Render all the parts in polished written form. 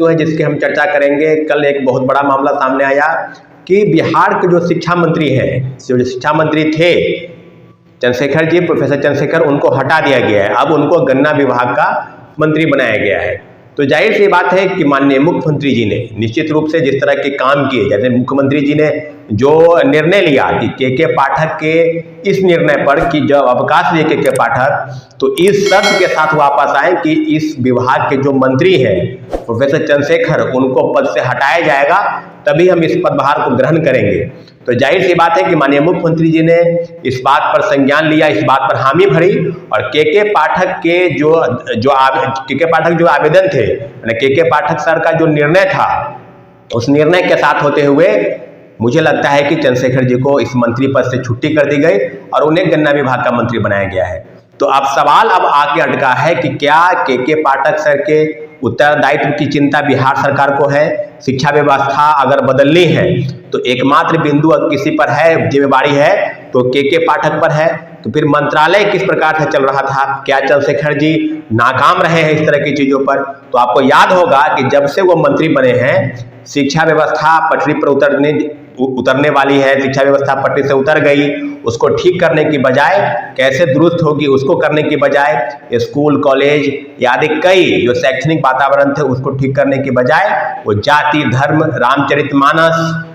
है जिसकी हम चर्चा करेंगे। कल एक बहुत बड़ा मामला सामने आया कि बिहार के जो शिक्षा मंत्री हैं, जो शिक्षा मंत्री थे चंद्रशेखर जी, प्रोफेसर चंद्रशेखर, उनको हटा दिया गया है। अब उनको गन्ना विभाग का मंत्री बनाया गया है। तो जाहिर सी बात है कि माननीय मुख्यमंत्री जी ने निश्चित रूप से जिस तरह के काम किए, जैसे मुख्यमंत्री जी ने जो निर्णय लिया कि के पाठक के इस निर्णय पर कि जब अवकाश लिए के पाठक, तो इस शर्त के साथ वापस आए कि इस विभाग के जो मंत्री हैं प्रोफेसर चंद्रशेखर, उनको पद से हटाया जाएगा, तभी हम इस पदभार को ग्रहण करेंगे। तो जाहिर सी बात है कि माननीय मुख्यमंत्री जी ने इस बात पर संज्ञान लिया, इस बात पर हामी भरी, और के पाठक के जो आवेदन थे, के पाठक सर का जो निर्णय था, उस निर्णय के साथ होते हुए मुझे लगता है कि चंद्रशेखर जी को इस मंत्री पद से छुट्टी कर दी गई और उन्हें गन्ना विभाग का मंत्री बनाया गया है। तो अब सवाल आके अटका है कि क्या के पाठक सर के उत्तरदायित्व की चिंता बिहार सरकार को है? शिक्षा व्यवस्था अगर बदलनी है तो एकमात्र बिंदु किसी पर है, जिम्मेवारी है तो के पाठक पर है। तो फिर मंत्रालय किस प्रकार से चल रहा था? क्या चंद्रशेखर जी नाकाम रहे हैं इस तरह की चीजों पर? तो आपको याद होगा कि जब से वो मंत्री बने हैं, शिक्षा व्यवस्था पटरी पर उतरने वाली है, शिक्षा व्यवस्था पटरी से उतर गई, उसको ठीक करने की बजाय कैसे दुरुस्त होगी उसको करने की बजाय, स्कूल कॉलेज आदि कई जो शैक्षणिक वातावरण थे उसको ठीक करने की बजाय वो जाति धर्म, रामचरितमानस,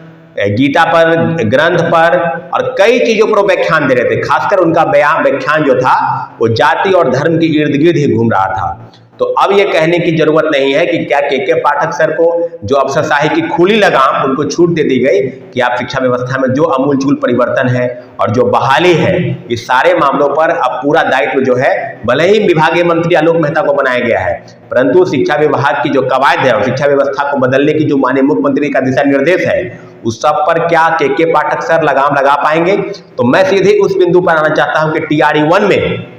गीता पर, ग्रंथ पर और कई चीजों पर व्याख्यान दे रहे थे। खासकर उनका व्याख्यान जो था वो जाति और धर्म के इर्द गिर्द ही घूम रहा था। तो अब ये कहने की जरूरत नहीं है कि क्या के पाठक सर को जो अफसरशाही की खुली लगाम उनको छूट दे दी गई कि आप शिक्षा व्यवस्था में जो अमूलचूल परिवर्तन है और जो बहाली है, इस सारे मामलों पर अब पूरा दायित्व जो है, भले ही विभागीय मंत्री आलोक मेहता को बनाया गया है, परंतु शिक्षा विभाग की जो कवायद है और शिक्षा व्यवस्था को बदलने की जो माननीय मुख्यमंत्री का दिशा निर्देश है, उस सब पर क्या के पाठक सर लगाम लगा पाएंगे? तो मैं सीधे उस बिंदु पर आना चाहता हूं कि TRE 1 में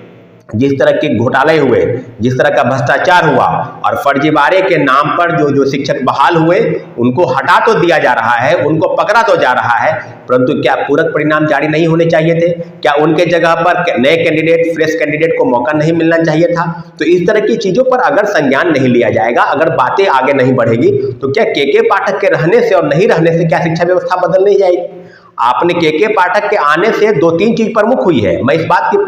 जिस तरह के घोटाले हुए, जिस तरह का भ्रष्टाचार हुआ और फर्जीवाड़े के नाम पर जो शिक्षक बहाल हुए, उनको हटा तो दिया जा रहा है, उनको पकड़ा तो जा रहा है, परंतु क्या पूरक परिणाम जारी नहीं होने चाहिए थे? क्या उनके जगह पर नए कैंडिडेट, फ्रेश कैंडिडेट को मौका नहीं मिलना चाहिए था? तो इस तरह की चीजों पर अगर संज्ञान नहीं लिया जाएगा, अगर बातें आगे नहीं बढ़ेगी, तो क्या के पाठक के रहने से और नहीं रहने से क्या शिक्षा व्यवस्था बदल नहीं जाएगी? आपने के पाठक के आने से 2-3 चीज प्रमुख हुई है। मैं इस बात की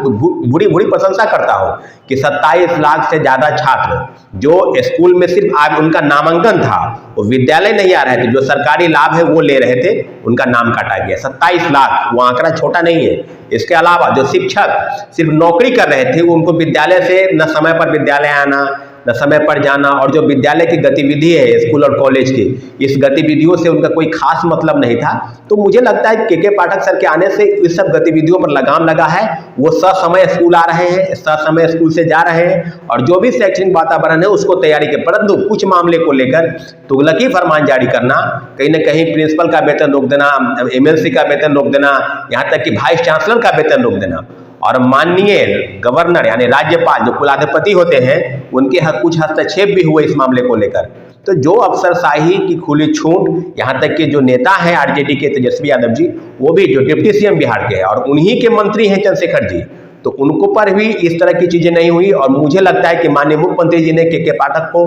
बुरी प्रशंसा करता हूं कि 27 लाख से ज्यादा छात्र जो स्कूल में सिर्फ आज उनका नामांकन था, वो विद्यालय नहीं आ रहे थे, जो सरकारी लाभ है वो ले रहे थे, उनका नाम काटा गया। 27 लाख, वो आंकड़ा छोटा नहीं है। इसके अलावा जो शिक्षक सिर्फ नौकरी कर रहे थे, उनको विद्यालय से न समय पर विद्यालय आना, न समय पर जाना, और जो विद्यालय की गतिविधि है स्कूल और कॉलेज की, इस गतिविधियों से उनका कोई खास मतलब नहीं था। तो मुझे लगता है के पाठक सर के आने से इस सब गतिविधियों पर लगाम लगा है। वो ससमय स्कूल आ रहे हैं, ससमय स्कूल से जा रहे हैं, और जो भी शैक्षणिक वातावरण है उसको तैयारी के, परंतु कुछ मामले को लेकर तुगलकी फरमान जारी करना, कहीं न कहीं प्रिंसिपल का वेतन रोक देना, MLC का वेतन रोक देना, यहाँ तक कि वाइस चांसलर का वेतन रोक देना, और माननीय गवर्नर यानी राज्यपाल जो कुलाधिपति होते हैं, उनके कुछ हस्तक्षेप भी हुए इस मामले को लेकर। तो जो अफसरशाही की खुली छूट, यहाँ तक कि जो नेता हैं RJD के तेजस्वी यादव जी, वो भी जो डिप्टी CM बिहार के हैं और उन्हीं के मंत्री हैं चंद्रशेखर जी, तो उनको पर भी इस तरह की चीजें नहीं हुई। और मुझे लगता है कि माननीय मुख्यमंत्री जी ने के पाठक को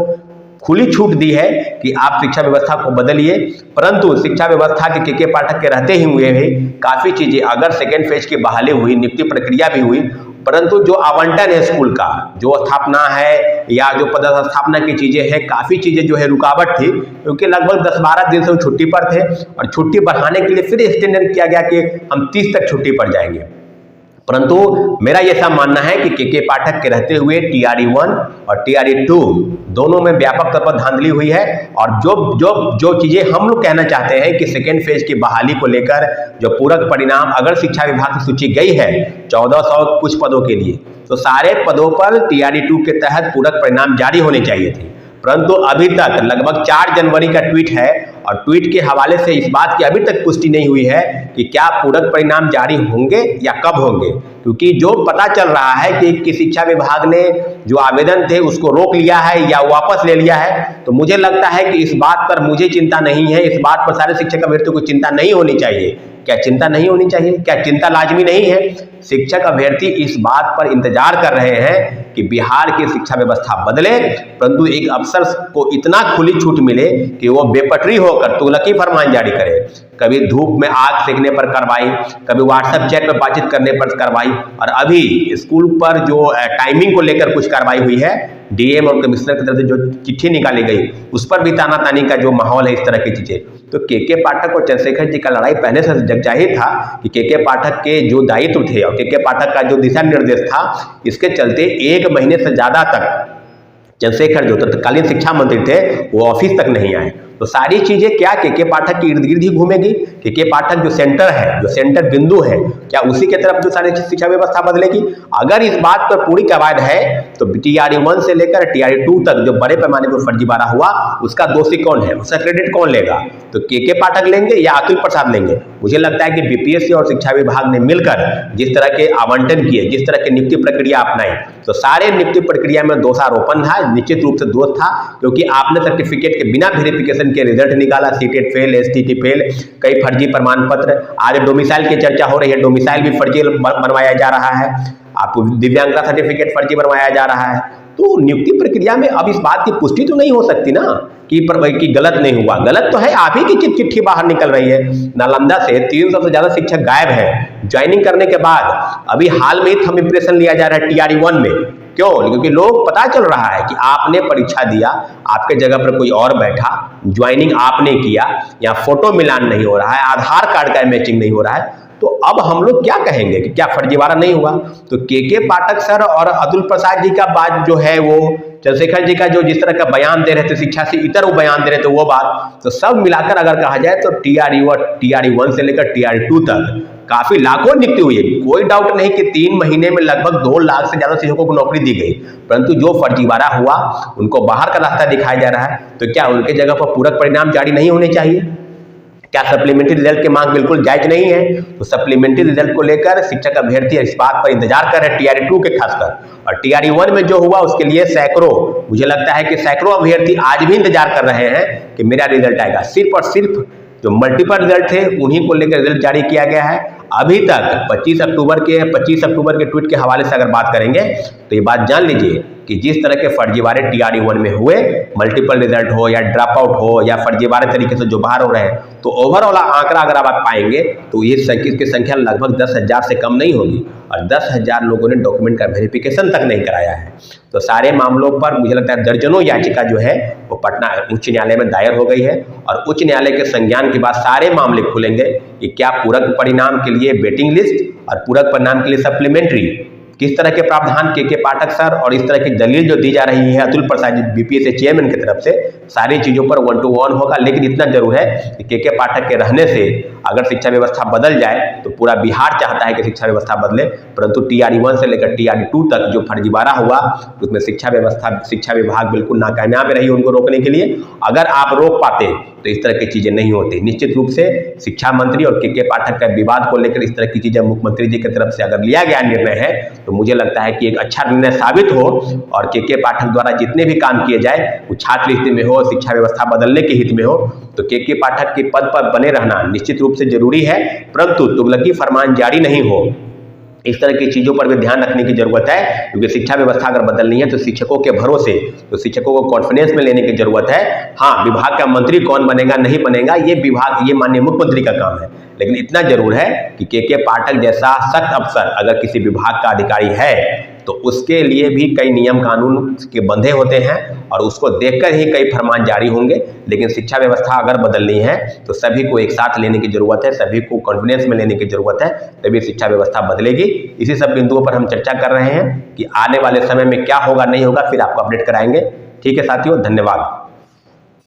खुली छूट दी है कि आप शिक्षा व्यवस्था को बदलिए, परंतु शिक्षा व्यवस्था के पाठक के रहते ही हुए भी काफी चीजें, अगर सेकेंड फेज की बहाली हुई, नियुक्ति प्रक्रिया भी हुई, परंतु जो आवंटन है स्कूल का, जो स्थापना है या जो पदस्थापना की चीजें हैं, काफी चीजें जो है रुकावट थी, क्योंकि लगभग 10-12 दिन से वो छुट्टी पर थे, और छुट्टी बढ़ाने के लिए फिर एक्सटेंड किया गया कि हम 30 तक छुट्टी पर जाएंगे। परंतु मेरा यह मानना है कि के पाठक के रहते हुए TRE 1 और TRE 2 दोनों में व्यापक तौर पर धांधली हुई है। और जो चीजें हम लोग कहना चाहते हैं कि सेकेंड फेज की बहाली को लेकर जो पूरक परिणाम, अगर शिक्षा विभाग की सूची गई है 1400 कुछ पदों के लिए, तो सारे पदों पर TRE 2 के तहत पूरक परिणाम जारी होने चाहिए थे, परंतु अभी तक लगभग 4 जनवरी का ट्वीट है, और ट्वीट के हवाले से इस बात की अभी तक पुष्टि नहीं हुई है कि क्या पूरक परिणाम जारी होंगे या कब होंगे, क्योंकि जो पता चल रहा है कि शिक्षा विभाग ने जो आवेदन थे उसको रोक लिया है या वापस ले लिया है। तो मुझे लगता है कि इस बात पर मुझे चिंता नहीं है, इस बात पर सारे शिक्षक अभ्यर्थियों को चिंता नहीं होनी चाहिए। क्या चिंता नहीं होनी चाहिए? क्या चिंता लाजमी नहीं है? शिक्षक अभ्यर्थी इस बात पर इंतजार कर रहे हैं कि बिहार की शिक्षा व्यवस्था बदले, परंतु एक अफसर को इतना खुली छूट मिले कि वो बेपटरी होकर तुगलकी फरमान जारी करे। कभी धूप में आग सेकने पर कार्रवाई, कभी व्हाट्सएप चैट पर बातचीत करने पर कार्रवाई, और अभी स्कूल पर जो टाइमिंग को लेकर कुछ कार्रवाई हुई है, डीएम और कमिश्नर की तरफ से जो चिट्ठी निकाली गई उस पर भी तानातानी का जो माहौल है, इस तरह की चीजें। तो के पाठक और चंद्रशेखर जी का लड़ाई पहले से जगजाहिर था कि के पाठक के जो दायित्व थे और के पाठक का जो दिशा निर्देश था, इसके चलते 1 महीने से ज्यादा तक चंद्रशेखर जो तत्कालीन शिक्षा मंत्री थे वो ऑफिस तक नहीं आए। तो सारी चीजें क्या के पाठक के इर्द गिर्द ही घूमेगी? के पाठक जो सेंटर है, जो सेंटर बिंदु है, क्या उसी के तरफ जो सारी शिक्षा व्यवस्था बदलेगी? अगर इस बात पर पूरी कवायद है तो TRE 1 से लेकर TRE 2 तक जो बड़े पैमाने पर फर्जीवाड़ा हुआ, उसका दोषी कौन है, उसका क्रेडिट कौन लेगा? तो के पाठक लेंगे या अतुल प्रसाद लेंगे? मुझे लगता है कि बीपीएससी और शिक्षा विभाग ने मिलकर जिस तरह के आवंटन किए, जिस तरह की नियुक्ति प्रक्रिया अपनाई, तो सारे नियुक्ति प्रक्रिया में दोषारोपण था, निश्चित रूप से दोष था, क्योंकि आपने सर्टिफिकेट के बिना वेरिफिकेशन के रिजल्ट निकाला, सीटेट फेल, एसटीटी फेल, कई फर्जी प्रमाण पत्र। आज डोमिसाइल की चर्चा हो रही है, डोमिसाइल भी फर्जी बनवाया जा रहा है, आपको दिव्यांगता सर्टिफिकेट फर्जी बनवाया जा रहा है। तो नियुक्ति प्रक्रिया में अब इस बात की पुष्टि तो नहीं हो सकती ना कि गलत नहीं हुआ। गलत तो है, आप ही की चिट्ठी बाहर निकल रही है। नालंदा से 300 से ज्यादा शिक्षक गायब है ज्वाइनिंग करने के बाद। अभी हाल में ही थंब इंप्रेशन लिया जा रहा है TRE 1 में। क्यों? क्योंकि लोग पता चल रहा है कि आपने परीक्षा दिया, आपके जगह पर कोई और बैठा, ज्वाइनिंग आपने किया, या फोटो मिलान नहीं हो रहा है, आधार कार्ड का मैचिंग नहीं हो रहा है। तो अब हम लोग क्या कहेंगे कि क्या फर्जीवाड़ा नहीं हुआ? तो के पाठक सर और अतुल प्रसाद जी का बात जो है, वो चंद्रशेखर जी का जो जिस तरह का बयान दे रहे थे, शिक्षा से इतर वो बयान दे रहे थे, वो बात, तो सब मिलाकर अगर कहा जाए तो TRE 1 से लेकर TRE 2 तक काफी लाखों नियुक्ति हुई है। कोई डाउट नहीं कि 3 महीने में लगभग 2 लाख से ज्यादा शिक्षकों को नौकरी दी गई, परंतु जो फर्जीवाड़ा हुआ उनको बाहर का रास्ता दिखाया जा रहा है। तो क्या उनके जगह पर पूरक परिणाम जारी नहीं होने चाहिए? क्या सप्लीमेंट्री रिजल्ट की मांग बिल्कुल जायज नहीं है? तो सप्लीमेंट्री रिजल्ट को लेकर शिक्षक अभ्यर्थी इस बात पर इंतजार कर रहे हैं TRE 2 के खासकर, और TRE 1 में जो हुआ उसके लिए सैकड़ों, मुझे लगता है कि सैकड़ों अभ्यर्थी आज भी इंतजार कर रहे हैं कि मेरा रिजल्ट आएगा। सिर्फ और सिर्फ जो मल्टीपल रिजल्ट थे उन्हीं को लेकर रिजल्ट जारी किया गया है। अभी तक 25 अक्टूबर के ट्वीट के हवाले से अगर बात करेंगे तो ये बात जान लीजिए कि जिस तरह के फर्जीवाड़े TRE 1 में हुए, मल्टीपल रिजल्ट हो या ड्रॉप आउट हो या फर्जीवाड़े तरीके से जो बाहर हो रहे हैं, तो ओवरऑल आंकड़ा अगर आप पाएंगे तो ये की संख्या लगभग 10,000 से कम नहीं होगी, और 10,000 लोगों ने डॉक्यूमेंट का वेरिफिकेशन तक नहीं कराया है। तो सारे मामलों पर मुझे लगता है दर्जनों याचिका जो है वो पटना उच्च न्यायालय में दायर हो गई है, और उच्च न्यायालय के संज्ञान के बाद सारे मामले खुलेंगे कि क्या पूरक परिणाम के लिए वेटिंग लिस्ट और पूरक परिणाम के लिए सप्लीमेंट्री किस तरह के प्रावधान के पाठक सर और इस तरह की दलील जो दी जा रही है अतुल प्रसाद जी बीपीएससी चेयरमैन की तरफ से, सारी चीजों पर 1 to 1 होगा। लेकिन इतना जरूर है कि के पाठक के रहने से अगर शिक्षा व्यवस्था बदल जाए तो पूरा बिहार चाहता है कि शिक्षा व्यवस्था बदले, परंतु TRE 1 से लेकर TRE 2 तक जो फर्जीवाड़ा हुआ उसमें शिक्षा विभाग बिल्कुल नाकामयाब रही उनको रोकने के लिए। अगर आप रोक पाते तो इस तरह की चीजें नहीं होती। निश्चित रूप से शिक्षा मंत्री और के पाठक का विवाद को लेकर इस तरह की चीजें मुख्यमंत्री जी की तरफ से अगर लिया गया निर्णय है तो मुझे लगता है कि एक अच्छा निर्णय साबित हो, और के पाठक द्वारा जितने भी काम किए जाए वो छात्र हित में हो, शिक्षा व्यवस्था बदलने के हित में हो। तो के पाठक के पद पर बने रहना निश्चित रूप से जरूरी है, परंतु तुगलकी फरमान जारी नहीं हो, इस तरह की चीजों पर भी ध्यान रखने की जरूरत है। क्योंकि शिक्षा व्यवस्था अगर बदलनी है तो शिक्षकों के भरोसे, तो शिक्षकों को कॉन्फिडेंस में लेने की जरूरत है। हाँ, विभाग का मंत्री कौन बनेगा नहीं बनेगा ये माननीय मुख्यमंत्री का काम है, लेकिन इतना जरूर है कि के पाठक जैसा सख्त अफसर अगर किसी विभाग का अधिकारी है तो उसके लिए भी कई नियम कानून के बंधे होते हैं, और उसको देखकर ही कई फरमान जारी होंगे। लेकिन शिक्षा व्यवस्था अगर बदलनी है तो सभी को एक साथ लेने की जरूरत है, सभी को कॉन्फिडेंस में लेने की जरूरत है, तभी शिक्षा व्यवस्था बदलेगी। इसी सब बिंदुओं पर हम चर्चा कर रहे हैं कि आने वाले समय में क्या होगा नहीं होगा, फिर आपको अपडेट कराएंगे। ठीक है साथियों, धन्यवाद।